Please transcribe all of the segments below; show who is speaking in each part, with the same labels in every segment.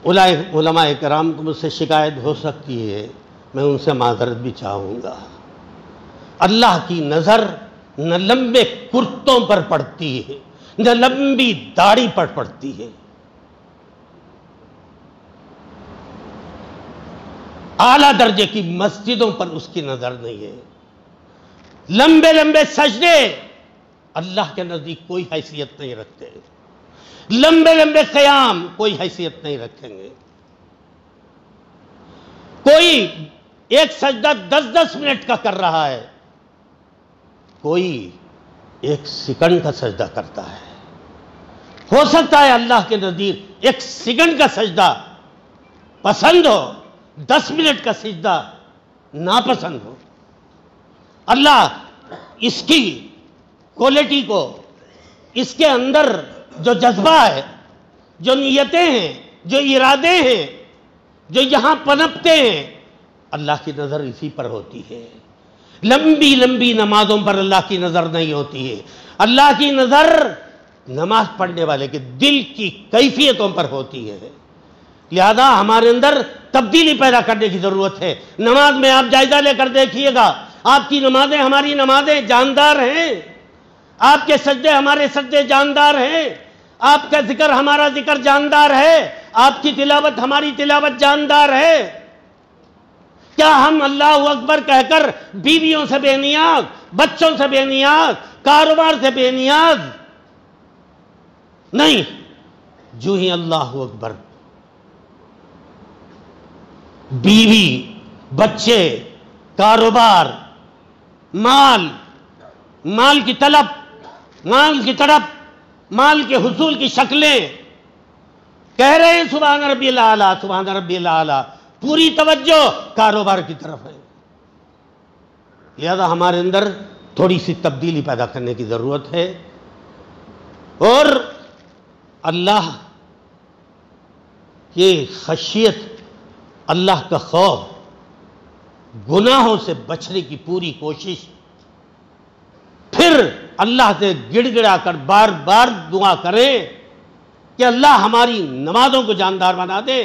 Speaker 1: علماء کرام کو مجھ سے شکایت ہو سکتی ہے، میں ان سے معذرت بھی چاہوں گا۔ اللہ کی نظر نہ لمبے کرتوں پر پڑتی ہے، نہ لمبی داڑھی پر پڑتی ہے۔ اعلیٰ درجے کی مسجدوں پر اس کی نظر نہیں ہے۔ لمبے لمبے سجدے اللہ کے نزدیک کوئی حیثیت نہیں رکھتے، لمبے لمبے قیام کوئی حیثیت نہیں رکھیں گے۔ کوئی ایک سجدہ 10 منٹ کا کر رہا ہے، کوئی 1 سیکنڈ کا سجدہ کرتا ہے۔ ہو سکتا ہے اللہ کے نزدیک 1 سیکنڈ کا سجدہ پسند ہو، 10 منٹ کا سجدہ ناپسند ہو۔ اللہ اس کی کوالٹی کو، اس کے اندر جو جذبہ ہے، جو نیتیں ہیں، جو ارادے ہیں، جو یہاں پنپتے ہیں، اللہ کی نظر اسی پر ہوتی ہے۔ لمبی لمبی نمازوں پر اللہ کی نظر نہیں ہوتی ہے۔ اللہ کی نظر نماز پڑھنے والے کے دل کی کیفیتوں پر ہوتی ہے۔ لہذا ہمارے اندر تبدیلی پیدا کرنے کی ضرورت ہے۔ نماز میں آپ جائزہ لے کر دیکھیے گا، آپ کی نمازیں ہماری نمازیں جاندار ہیں، آپ کے سجدے ہمارے سجدے جاندار ہیں، آپ کا ذکر ہمارا ذکر جاندار ہے، آپ کی تلاوت ہماری تلاوت جاندار ہے۔ کیا ہم اللہ اکبر کہہ کر بیویوں سے بے نیاز، بچوں سے بے نیاز، کاروبار سے بے نیاز؟ نہیں، جو ہی اللہ اکبر، بیوی، بچے، کاروبار، مال کی طلب، مال کی تڑپ، مال کے حصول کی شکلیں، کہہ رہے ہیں سبحان ربی الاعلیٰ، سبحان ربی الاعلیٰ، پوری توجہ کاروبار کی طرف ہے۔ لہذا ہمارے اندر تھوڑی سی تبدیلی پیدا کرنے کی ضرورت ہے، اور اللہ کی خشیت، اللہ کا خوف، گناہوں سے بچنے کی پوری کوشش، پھر اللہ سے گڑ گڑا کر بار بار دعا کریں کہ اللہ ہماری نمازوں کو جاندار بنا دے،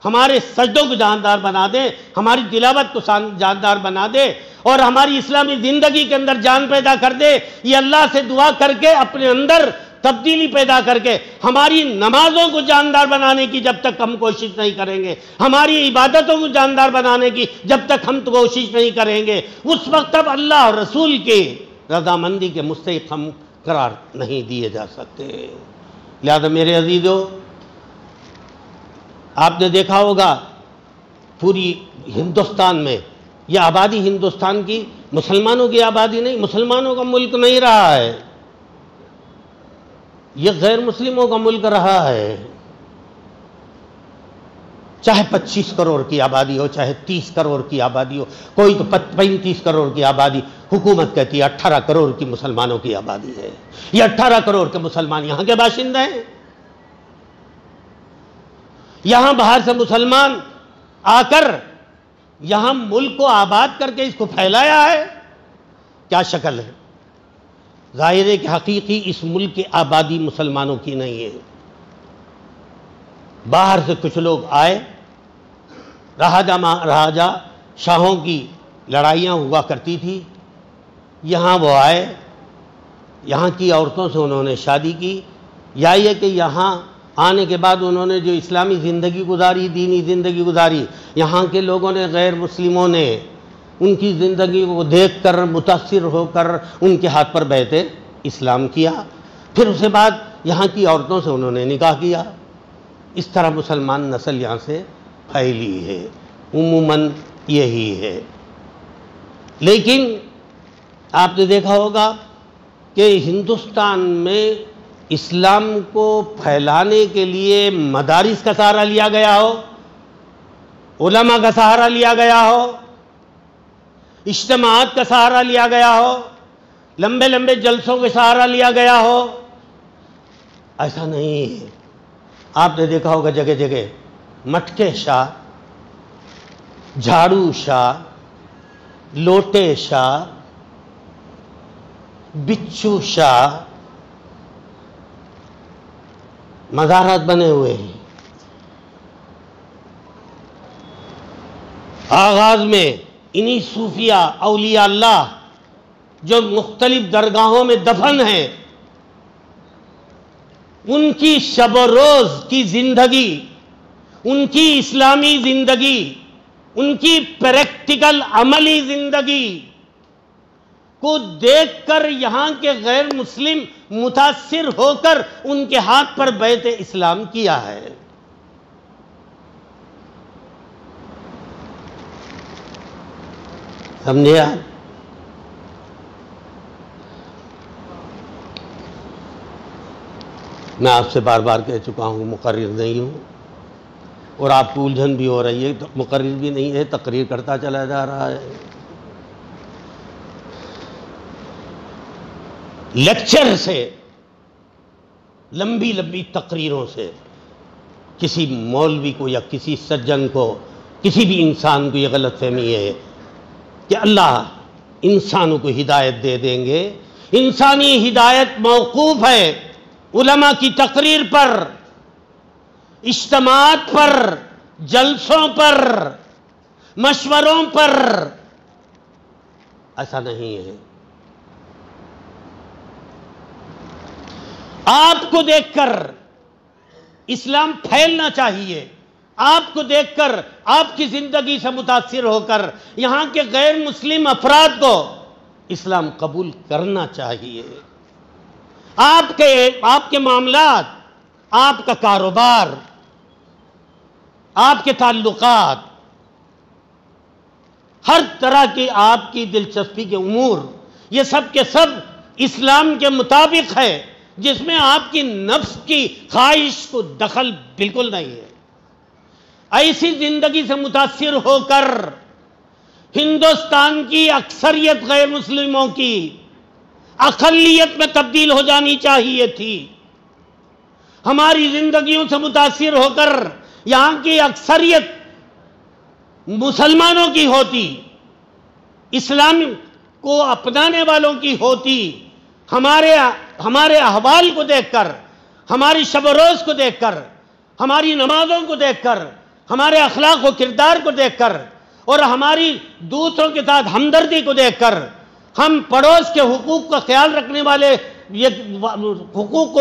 Speaker 1: ہمارے سجدوں کو جاندار بنا دے، ہماری تلاوت کو جاندار بنا دے، اور ہماری اسلامی زندگی کے اندر جان پیدا کر دے۔ یہ اللہ سے دعا کر کے اپنے اندر تبدیلی پیدا کر کے ہماری نمازوں کو جاندار بنانے کی جب تک ہم کوشش نہیں کریں گے، ہماری عبادتوں کو جاندار بنانے کی جب تک ہم کوشش نہیں کریں گے، اس وقت تب اللہ اور رسول کے رضامندی کے مستحق ہم قرار نہیں دیے جا سکتے۔ لہذا میرے عزیزو، آپ نے دیکھا ہوگا پوری ہندوستان میں یہ آبادی، ہندوستان کی مسلمانوں کی آبادی نہیں، مسلمانوں کا ملک نہیں رہا ہے، یہ غیر مسلموں کا ملک رہا ہے۔ چاہے 25 کروڑ کی آبادی ہو، چاہے 30 کروڑ کی آبادی ہو، کوئی تو 35 کروڑ کی آبادی، حکومت کہتی ہے 18 کروڑ کی مسلمانوں کی آبادی ہے۔ یہ 18 کروڑ کے مسلمان یہاں کے باشندے ہیں۔ یہاں باہر سے مسلمان آ کر یہاں ملک کو آباد کر کے اس کو پھیلایا ہے، کیا شکل ہے؟ ظاہر ہے کہ حقیقی اس ملک کی آبادی مسلمانوں کی نہیں ہے۔ باہر سے کچھ لوگ آئے، راجا شاہوں کی لڑائیاں ہوا کرتی تھی، یہاں وہ آئے، یہاں کی عورتوں سے انہوں نے شادی کی، یا یہ کہ یہاں آنے کے بعد انہوں نے جو اسلامی زندگی گزاری، دینی زندگی گزاری، یہاں کے لوگوں نے، غیر مسلموں نے ان کی زندگی کو دیکھ کر متاثر ہو کر ان کے ہاتھ پر بیعت اسلام کیا، پھر اس کے بعد یہاں کی عورتوں سے انہوں نے نکاح کیا۔ اس طرح مسلمان نسل یہاں سے پھیلی ہے، عموماً یہی ہے۔ لیکن آپ نے دیکھا ہوگا کہ ہندوستان میں اسلام کو پھیلانے کے لیے مدارس کا سہارا لیا گیا ہو، علماء کا سہارا لیا گیا ہو، اجتماعات کا سہارا لیا گیا ہو، لمبے لمبے جلسوں کا سہارا لیا گیا ہو، ایسا نہیں ہے۔ آپ نے دیکھا ہوگا جگہ جگہ مٹکے شاہ، جھاڑو شاہ، لوٹے شاہ، بچو شاہ، مزارات بنے ہوئے ہیں۔ آغاز میں انہی صوفیہ اولیاء اللہ جو مختلف درگاہوں میں دفن ہیں، ان کی شب و روز کی زندگی، ان کی اسلامی زندگی، ان کی پریکٹیکل عملی زندگی کو دیکھ کر یہاں کے غیر مسلم متاثر ہو کر ان کے ہاتھ پر بیعت اسلام کیا ہے۔ سمجھے آپ؟ میں آپ سے بار بار کہہ چکا ہوں مقرر نہیں ہوں، اور آپ کو الجھن بھی ہو رہی ہے، مقرر بھی نہیں ہے، تقریر کرتا چلا جا رہا ہے۔ لیکچر سے، لمبی لمبی تقریروں سے کسی مولوی کو یا کسی سجن کو، کسی بھی انسان کو یہ غلط فہمی ہے کہ اللہ انسانوں کو ہدایت دے دیں گے۔ انسانی ہدایت موقوف ہے علماء کی تقریر پر، اجتماعات پر، جلسوں پر، مشوروں پر۔ ایسا نہیں ہے۔ آپ کو دیکھ کر اسلام پھیلنا چاہیے، آپ کو دیکھ کر، آپ کی زندگی سے متاثر ہو کر یہاں کے غیر مسلم افراد کو اسلام قبول کرنا چاہیے۔ آپ کے معاملات، آپ کا کاروبار، آپ کے تعلقات، ہر طرح کی آپ کی دلچسپی کے امور، یہ سب کے سب اسلام کے مطابق ہے، جس میں آپ کی نفس کی خواہش کو دخل بالکل نہیں ہے۔ ایسی زندگی سے متاثر ہو کر ہندوستان کی اکثریت غیر مسلموں کی اقلیت میں تبدیل ہو جانی چاہیے تھی۔ ہماری زندگیوں سے متاثر ہو کر یہاں کی اکثریت مسلمانوں کی ہوتی، اسلام کو اپنانے والوں کی ہوتی۔ ہمارے احوال کو دیکھ کر، ہماری شب و روز کو دیکھ کر، ہماری نمازوں کو دیکھ کر، ہمارے اخلاق و کردار کو دیکھ کر، اور ہماری دوسروں کے ساتھ ہمدردی کو دیکھ کر، ہم پڑوس کے حقوق کا خیال رکھنے والے، یہ حقوق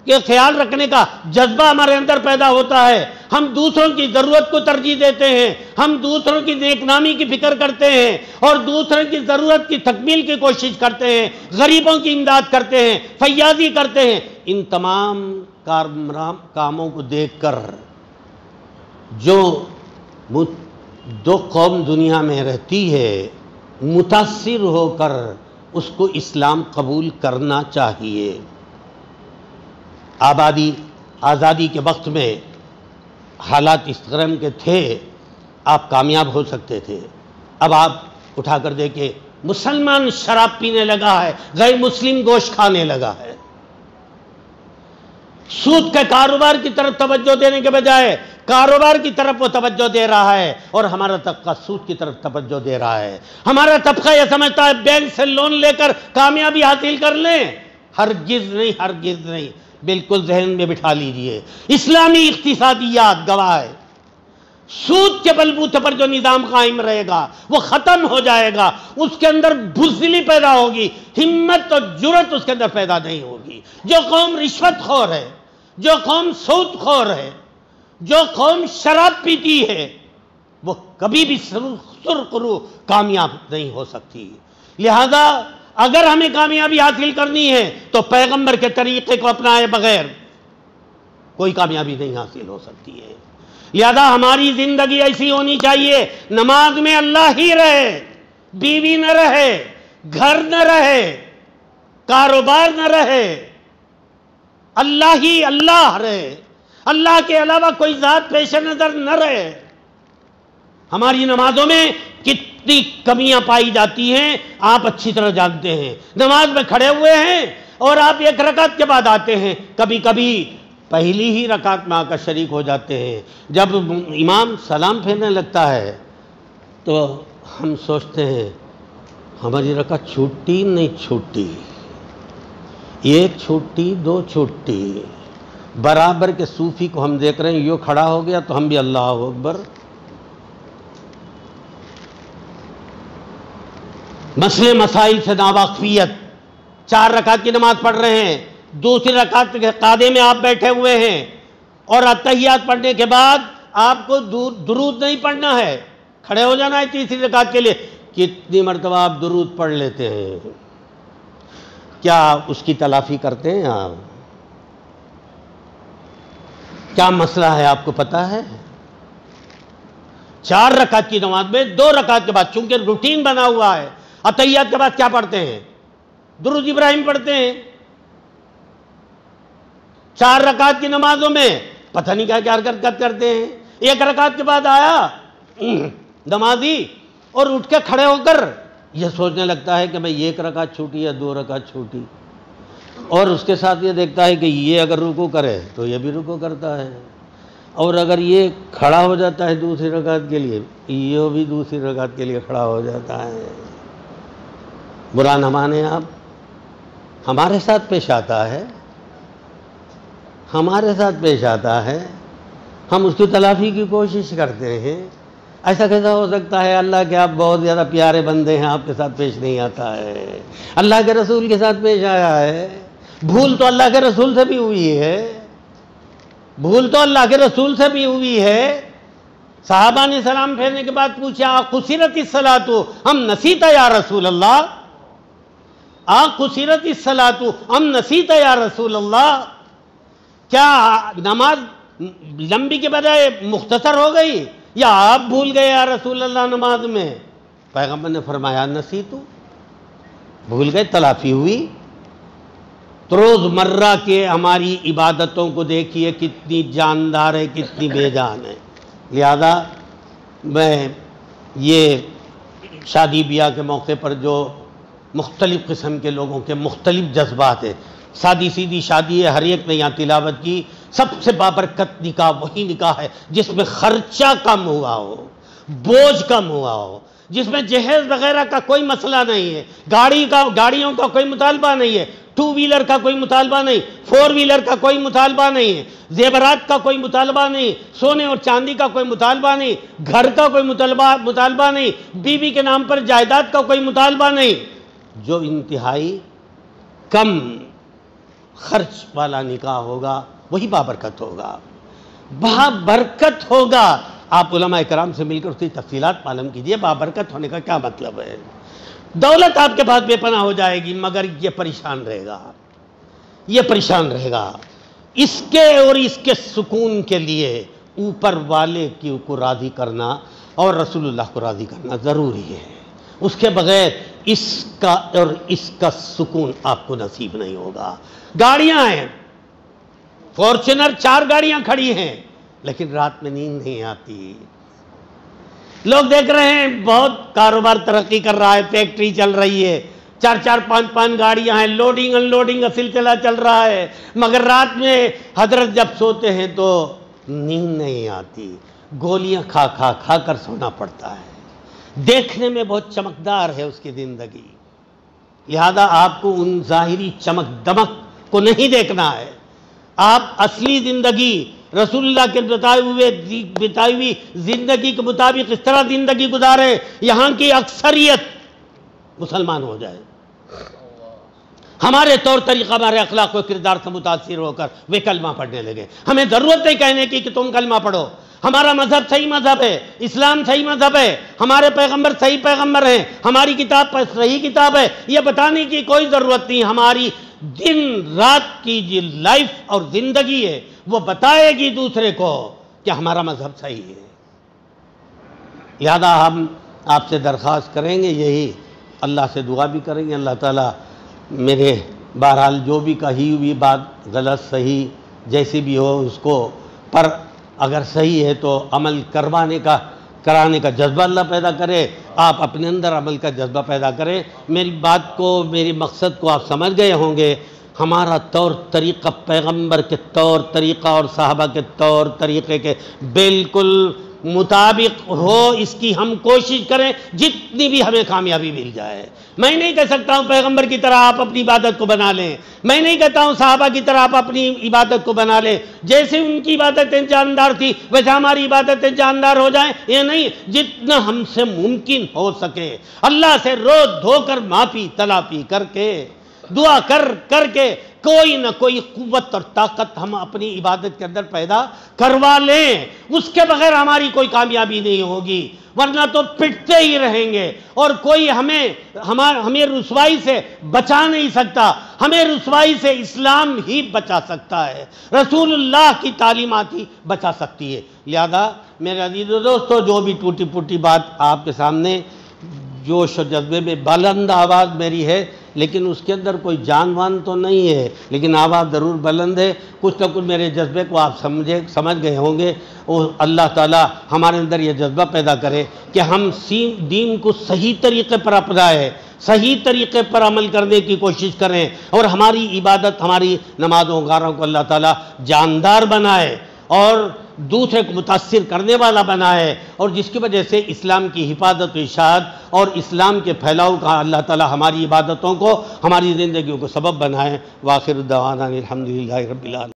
Speaker 1: کے خیال رکھنے کا جذبہ ہمارے اندر پیدا ہوتا ہے۔ ہم دوسروں کی ضرورت کو ترجیح دیتے ہیں، ہم دوسروں کی نیک نامی کی فکر کرتے ہیں اور دوسروں کی ضرورت کی تکمیل کی کوشش کرتے ہیں، غریبوں کی امداد کرتے ہیں، فیاضی کرتے ہیں۔ ان تمام کاموں کو دیکھ کر جو دو قوم دنیا میں رہتی ہے، متاثر ہو کر اس کو اسلام قبول کرنا چاہیے۔ آزادی کے وقت میں حالات اس قسم کے تھے، آپ کامیاب ہو سکتے تھے۔ اب آپ اٹھا کر دیکھیں، مسلمان شراب پینے لگا ہے، غیر مسلم گوشت کھانے لگا ہے۔ سود کے کاروبار کی طرف توجہ دینے کے بجائے کاروبار کی طرف وہ توجہ دے رہا ہے، اور ہمارا طبقہ سود کی طرف توجہ دے رہا ہے۔ ہمارا طبقہ یہ سمجھتا ہے بینک سے لون لے کر کامیابی حاصل کر لیں۔ ہرگز نہیں، ہرگز نہیں، بالکل ذہن میں بٹھا لیجئے۔ اسلامی اقتصادیات گواہ ہے، سود کے بلبوتے پر جو نظام قائم رہے گا وہ ختم ہو جائے گا۔ اس کے اندر بزدلی پیدا ہوگی، ہمت اور جرأت اس کے اندر پیدا نہیں ہوگی۔ جو قوم رشوت خور ہے، جو قوم سود خور ہے، جو قوم شراب پیتی ہے، وہ کبھی بھی سرخرو کامیاب نہیں ہو سکتی۔ لہذا اگر ہمیں کامیابی حاصل کرنی ہے تو پیغمبر کے طریقے کو اپنائے بغیر کوئی کامیابی نہیں حاصل ہو سکتی ہے۔ لہذا ہماری زندگی ایسی ہونی چاہیے، نماز میں اللہ ہی رہے، بیوی نہ رہے، گھر نہ رہے، کاروبار نہ رہے، اللہ ہی اللہ رہے، اللہ کے علاوہ کوئی ذات پیش نظر نہ رہے۔ ہماری نمازوں میں کتنی کمیاں پائی جاتی ہیں آپ اچھی طرح جانتے ہیں۔ نماز میں کھڑے ہوئے ہیں اور آپ ایک رکعت کے بعد آتے ہیں، کبھی کبھی پہلی ہی رکعت میں آ کر شریک ہو جاتے ہیں۔ جب امام سلام پھیرنے لگتا ہے تو ہم سوچتے ہیں ہماری رکعت چھوٹی نہیں چھوٹی، ایک چھوٹی، دو چھوٹی۔ برابر کے صوفی کو ہم دیکھ رہے ہیں، یوں کھڑا ہو گیا تو ہم بھی اللہ اکبر، مسئلے مسائل سے ناواقفیت، 4 رکعت کی نماز پڑھ رہے ہیں، دوسری رکعت کے قاعدے میں آپ بیٹھے ہوئے ہیں اور اتحیات پڑھنے کے بعد آپ کو درود نہیں پڑھنا ہے، کھڑے ہو جانا ہے تیسری رکعت کے لیے. کتنی مرتبہ آپ درود پڑھ لیتے ہیں؟ کیا اس کی تلافی کرتے ہیں آپ؟ کیا مسئلہ ہے آپ کو پتا ہے؟ 4 رکعت کی نماز میں 2 رکعت کے بعد چونکہ روٹین بنا ہوا ہے، اتحیات کے بعد کیا پڑھتے ہیں؟ درود ابراہیم پڑھتے ہیں. 4 رکعت کی نمازوں میں پتہ نہیں کیا حرکت کرتے ہیں. 1 رکعت کے بعد آیا نمازی اور اٹھ کے کھڑے ہو کر یہ سوچنے لگتا ہے کہ میں 1 رکعت چھوٹی یا 2 رکعت چھوٹی، اور اس کے ساتھ یہ دیکھتا ہے کہ یہ اگر رکوع کرے تو یہ بھی رکوع کرتا ہے، اور اگر یہ کھڑا ہو جاتا ہے دوسری رکعت کے لیے یہ بھی دوسری رکعت کے لیے کھڑا ہو جاتا ہے. برا نہ مانیں آپ، ہمارے ساتھ پیش آتا ہے، ہمارے ساتھ پیش آتا ہے، ہم اس کی تلافی کی کوشش کرتے ہیں. ایسا کیسا ہو سکتا ہے؟ اللہ کے آپ بہت زیادہ پیارے بندے ہیں، آپ کے ساتھ پیش نہیں آتا ہے. اللہ کے رسول کے ساتھ پیش آیا ہے. بھول تو اللہ کے رسول سے بھی ہوئی ہے، بھول تو اللہ کے رسول سے بھی ہوئی ہے. صحابہ نے سلام پھیرنے کے بعد پوچھا قصرت الصلاۃ ام نسیت یا رسول اللہ، قصرت الصلاۃ ام نسیت یا رسول اللہ، کیا نماز لمبی کے بجائے مختصر ہو گئی یا آپ بھول گئے یا رسول اللہ نماز میں؟ پیغمبر نے فرمایا نسیتو، بھول گئے، تلافی ہوئی. تو روزمرہ کے ہماری عبادتوں کو دیکھیے کتنی جاندار ہے، کتنی بے جان ہے. لہذا میں یہ شادی بیاہ کے موقع پر جو مختلف قسم کے لوگوں کے مختلف جذبات ہیں، سادی سیدھی شادی ہے، ہر ایک نے یہاں تلاوت کی. سب سے بابرکت نکاح وہی نکاح ہے جس میں خرچہ کم ہوا ہو، بوجھ کم ہوا ہو، جس میں جہیز وغیرہ کا کوئی مسئلہ نہیں ہے، گاڑیوں کا کوئی مطالبہ نہیں ہے، 2 ویلر کا کوئی مطالبہ نہیں، 4 ویلر کا کوئی مطالبہ نہیں ہے، زیورات کا کوئی مطالبہ نہیں، سونے اور چاندی کا کوئی مطالبہ نہیں، گھر کا کوئی مطالبہ نہیں، بیوی کے نام پر جائیداد کا کوئی مطالبہ نہیں. جو انتہائی کم خرچ والا نکاح ہوگا وہی بابرکت ہوگا، بابرکت ہوگا. آپ علماء کرام سے مل کر اس کی تفصیلات معلوم کیجئے بابرکت ہونے کا کیا مطلب ہے. دولت آپ کے پاس بے پناہ ہو جائے گی مگر یہ پریشان رہے گا، یہ پریشان رہے گا. اس کے اور اس کے سکون کے لیے اوپر والے کو راضی کرنا اور رسول اللہ کو راضی کرنا ضروری ہے. اس کے بغیر اس کا اور اس کا سکون آپ کو نصیب نہیں ہوگا. گاڑیاں ہیں، فارچونر 4 گاڑیاں کھڑی ہیں لیکن رات میں نیند نہیں آتی. لوگ دیکھ رہے ہیں بہت کاروبار ترقی کر رہا ہے، فیکٹری چل رہی ہے، 4 5 گاڑیاں ہیں، لوڈنگ ان لوڈنگ کا سلسلہ چل رہا ہے، مگر رات میں حضرت جب سوتے ہیں تو نیند نہیں آتی، گولیاں کھا کر سونا پڑتا ہے. دیکھنے میں بہت چمکدار ہے اس کی زندگی، لہذا آپ کو ان ظاہری چمک دمک کو نہیں دیکھنا ہے. آپ اصلی زندگی رسول اللہ کے بتائی ہوئی زندگی کے مطابق اس طرح زندگی گزارے یہاں کی اکثریت مسلمان ہو جائے. ہمارے طور طریقہ، ہمارے اخلاق و کردار سے متاثر ہو کر وہ کلمہ پڑھنے لگے. ہمیں ضرورت نہیں کہنے کی کہ تم کلمہ پڑھو، ہمارا مذہب صحیح مذہب ہے، اسلام صحیح مذہب ہے، ہمارے پیغمبر صحیح پیغمبر ہیں، ہماری کتاب پر صحیح کتاب ہے، یہ بتانے کی کوئی ضرورت نہیں. ہماری دن رات کی جو لائف اور زندگی ہے وہ بتائے گی دوسرے کو کہ ہمارا مذہب صحیح ہے. لہذا ہم آپ سے درخواست کریں گے، یہی اللہ سے دعا بھی کریں گے، اللہ تعالیٰ میرے بہرحال جو بھی کہی ہوئی بات غلط صحیح جیسی بھی ہو اس کو، پر اگر صحیح ہے تو عمل کرانے کا جذبہ اللہ پیدا کرے، آپ اپنے اندر عمل کا جذبہ پیدا کریں. میری بات کو، میری مقصد کو آپ سمجھ گئے ہوں گے. ہمارا طور طریقہ پیغمبر کے طور طریقہ اور صحابہ کے طور طریقے کے بالکل مطابق ہو اس کی ہم کوشش کریں، جتنی بھی ہمیں کامیابی مل جائے۔ میں نہیں کہہ سکتا ہوں پیغمبر کی طرح آپ اپنی عبادت کو بنا لیں، میں نہیں کہتا ہوں صحابہ کی طرح آپ اپنی عبادت کو بنا لیں، جیسے ان کی عبادتیں جاندار تھی ویسے ہماری عبادتیں جاندار ہو جائیں، یہ نہیں، جتنا ہم سے ممکن ہو سکے اللہ سے رو دھو کر معافی تلافی کر کے دعا کر کے کوئی نہ کوئی قوت اور طاقت ہم اپنی عبادت کے اندر پیدا کروا لیں۔ اس کے بغیر ہماری کوئی کامیابی نہیں ہوگی، ورنہ تو پٹتے ہی رہیں گے، اور کوئی ہمیں رسوائی سے بچا نہیں سکتا، ہمیں رسوائی سے اسلام ہی بچا سکتا ہے، رسول اللہ کی تعلیمات ہی بچا سکتی ہے۔ لہذا میرے عزیز و دوستو، جو بھی ٹوٹی پھوٹی بات آپ کے سامنے جوش و جذبے میں بلند آواز میری ہے، لیکن اس کے اندر کوئی جان وان تو نہیں ہے، لیکن آواز ضرور بلند ہے، کچھ نہ کچھ میرے جذبے کو آپ سمجھ گئے ہوں گے، اور اللہ تعالی ہمارے اندر یہ جذبہ پیدا کرے کہ ہم دین کو صحیح طریقے پر اپنائیں، صحیح طریقے پر عمل کرنے کی کوشش کریں، اور ہماری عبادت، ہماری نمازوں وغیرہ کو اللہ تعالی جاندار بنائے اور دوسرے کو متاثر کرنے والا بنائے، اور جس کی وجہ سے اسلام کی حفاظت و اشاعت اور اسلام کے پھیلاؤ کا اللہ تعالی ہماری عبادتوں کو، ہماری زندگیوں کو سبب بنائے۔ وآخر دعوانا الحمدللہ رب العالمین۔